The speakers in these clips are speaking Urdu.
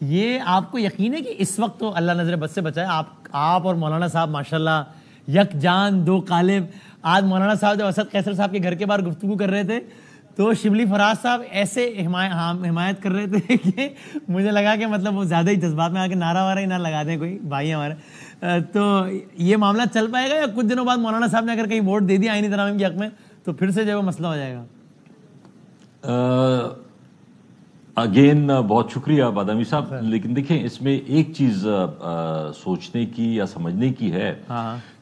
یہ آپ کو یقین ہے کہ اس وقت تو اللہ نظر بد سے بچائے آپ اور مولانا صاحب ماشاءاللہ یک جان دو قالب. آج مولانا صاحب جب اسد قیصر صاحب کے گھر کے باہر گفتگو کر رہے تھے تو شبلی فراز صاحب ایسے حمایت کر رہے تھے کہ مجھے لگا کہ مطلب وہ زیادہ ہی جذبات میں آ کے نعرہ وارہ ہی نہ لگا دیں کوئی بھائی ہمارے. تو یہ معاملہ چل پائے گا یا کچھ دنوں بعد مولانا صاحب نے اگر کہیں ووٹ دے دیا آئینی ترامیم کے حق میں تو پھر سے جو ہے وہ مسئلہ ہو جائے گا؟ اگین بہت شکریہ بادامی صاحب. لیکن دیکھیں اس میں ایک چیز سوچنے کی یا سمجھنے کی ہے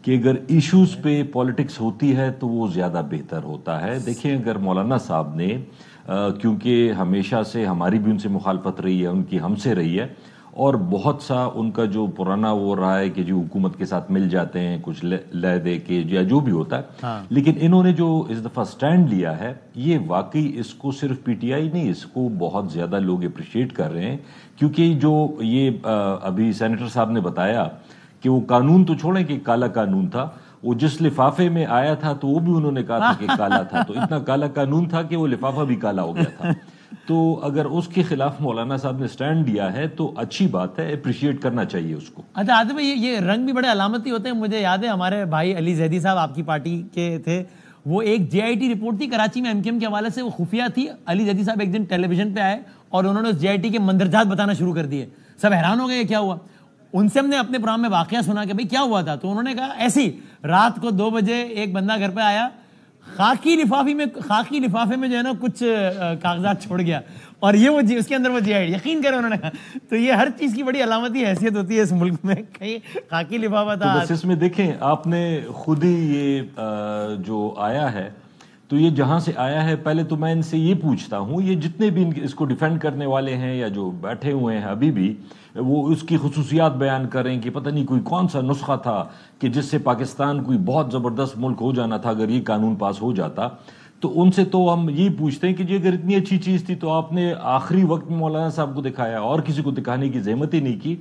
کہ اگر ایشوز پہ پالیٹکس ہوتی ہے تو وہ زیادہ بہتر ہوتا ہے. دیکھیں اگر مولانا صاحب نے کیونکہ ہمیشہ سے ہماری بھی ان سے مخالفت رہی ہے, ان کی ہم سے رہی ہے, اور بہت سا ان کا جو پرانا وہ رہا ہے کہ جو حکومت کے ساتھ مل جاتے ہیں کچھ لے دے کے یا جو بھی ہوتا ہے, لیکن انہوں نے جو اس دفعہ سٹینڈ لیا ہے یہ واقعی اس کو صرف پی ٹی آئی نہیں, اس کو بہت زیادہ لوگ اپریشیٹ کر رہے ہیں. کیونکہ جو یہ ابھی سینیٹر صاحب نے بتایا کہ وہ قانون تو چھوڑیں کہ کالا قانون تھا, وہ جس لفافے میں آیا تھا تو وہ بھی انہوں نے کہا تھا کہ کالا تھا, تو اتنا کالا قانون تھا کہ وہ لفافہ بھی کالا ہو گیا تھا. تو اگر اس کے خلاف مولانا صاحب نے سٹینڈ دیا ہے تو اچھی بات ہے, اپریشیٹ کرنا چاہیے اس کو. اچھا عادل بھائی, یہ رنگ بھی بڑے علامتی ہوتے ہیں. مجھے یاد ہے ہمارے بھائی علی زیدی صاحب آپ کی پارٹی کے تھے, وہ ایک جے آئی ٹی رپورٹ تھی کراچی میں ایم کیو ایم کے حوالے سے, وہ خفیہ تھی. علی زیدی صاحب ایک دن ٹیلی ویژن پہ آئے اور انہوں نے اس جے آئی ٹی کے مندرجات بتانا شروع کر دیے. سب حیران ہو گئے کیا ہوا. ان سے ہم نے اپنے پروگرام میں واقعہ سنا کہ بھائی کیا ہوا تھا, تو انہوں نے کہا ایسی رات کو 2 بجے ایک بندہ گھر پہ آیا, خاکی لفافے میں جو ہے نا کچھ کاغذات چھوڑ گیا, اور یہ وہ اس کے اندر وہ جے آئی ٹی. یقین کرے انہوں نے کہا. تو یہ ہر چیز کی بڑی علامتی حیثیت ہوتی ہے اس ملک میں, کہیں خاکی لفافہ تھا. بس اس میں دیکھیں آپ نے خود ہی یہ جو آیا ہے تو یہ جہاں سے آیا ہے, پہلے تو میں ان سے یہ پوچھتا ہوں, یہ جتنے بھی اس کو ڈیفینڈ کرنے والے ہیں یا جو بیٹھے ہوئے ہیں ابھی بھی, وہ اس کی خصوصیات بیان کریں کہ پتہ نہیں کوئی کون سا نسخہ تھا کہ جس سے پاکستان کوئی بہت زبردست ملک ہو جانا تھا اگر یہ قانون پاس ہو جاتا. تو ان سے تو ہم یہی پوچھتے ہیں کہ جی اگر اتنی اچھی چیز تھی تو آپ نے آخری وقت میں مولانا صاحب کو دکھایا, اور کسی کو دکھانے کی زحمت ہی نہیں کی.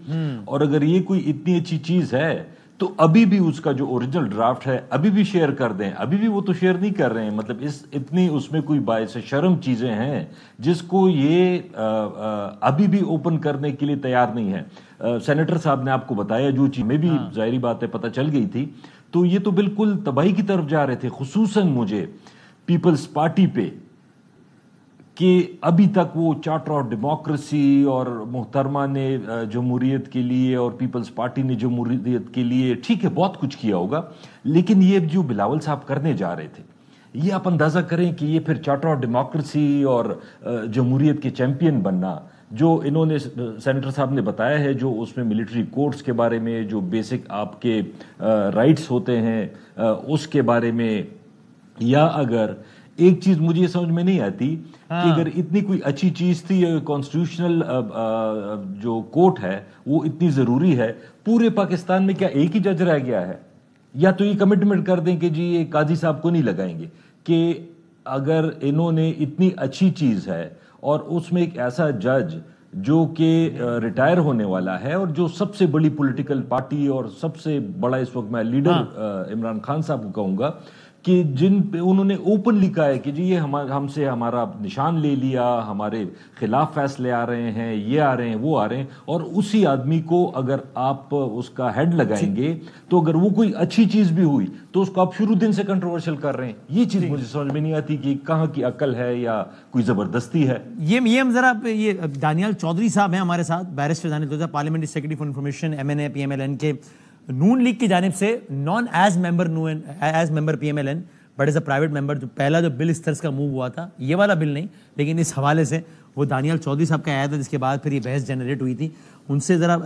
اور اگر یہ کوئی اتنی اچھی چیز ہے تو ابھی بھی اس کا جو اوریجنل ڈرافٹ ہے ابھی بھی شیئر کر دیں. ابھی بھی وہ تو شیئر نہیں کر رہے ہیں, مطلب اتنی اس میں کوئی باعث شرم چیزیں ہیں جس کو یہ ابھی بھی اوپن کرنے کے لیے تیار نہیں ہے. سینیٹر صاحب نے آپ کو بتایا جو چیز میں بھی ظاہری بات ہے پتہ چل گئی تھی, تو یہ تو بالکل تباہی کی طرف جا رہے تھے. خصوصاً مجھے پیپلز پارٹی پہ کہ ابھی تک وہ چارٹر آف ڈیموکریسی اور محترمہ نے جمہوریت کے لیے اور پیپلز پارٹی نے جمہوریت کے لیے ٹھیک ہے بہت کچھ کیا ہوگا, لیکن یہ جو بلاول صاحب کرنے جا رہے تھے یہ آپ اندازہ کریں کہ یہ پھر چارٹر آف ڈیموکریسی اور جمہوریت کے چیمپئن بننا, جو انہوں نے سینیٹر صاحب نے بتایا ہے, جو اس میں ملٹری کورٹس کے بارے میں, جو بیسک آپ کے رائٹس ہوتے ہیں اس کے بارے میں. یا اگر ایک چیز مجھے سمجھ میں نہیں آتی کہ اگر اتنی کوئی اچھی چیز تھی, کانسٹیٹیوشنل جو کورٹ ہے وہ اتنی ضروری ہے, پورے پاکستان میں کیا ایک ہی جج رہ گیا ہے؟ یا تو یہ کمٹمنٹ کر دیں کہ جی یہ قاضی صاحب کو نہیں لگائیں گے, کہ اگر انہوں نے اتنی اچھی چیز ہے اور اس میں ایک ایسا جج جو کہ ریٹائر ہونے والا ہے اور جو سب سے بڑی پولیٹیکل پارٹی اور سب سے بڑا اس وقت میں لیڈر عمران خان صاحب کو کہوں گا کہ جن پہ انہوں نے اوپنلی کہا ہے کہ جی یہ ہم سے ہمارا نشان لے لیا, ہمارے خلاف فیصلے آ رہے ہیں, یہ آ رہے ہیں, وہ آ رہے ہیں, اور اسی آدمی کو اگر آپ اس کا ہیڈ لگائیں گے تو اگر وہ کوئی اچھی چیز بھی ہوئی تو اس کو آپ شروع دن سے کنٹروورشل کر رہے ہیں. یہ چیز مجھے سمجھ میں نہیں آتی کہ کہاں کی عقل ہے یا کوئی زبردستی ہے. یہ ہم ذرا یہ دانیال چودھری صاحب ہیں ہمارے ساتھ, barrister Daniyal Chaudhry, parliamentary secretary for information M N A P M L N کے, نون لیگ کی جانب سے non as member P M L N but as a private member. جو پہلا جو بل اس طرح کا موو ہوا تھا, یہ والا بل نہیں لیکن اس حوالے سے وہ دانیال چودھری صاحب کا آیا تھا, جس کے بعد پھر یہ بحث جنریٹ ہوئی تھی. ان سے ذرا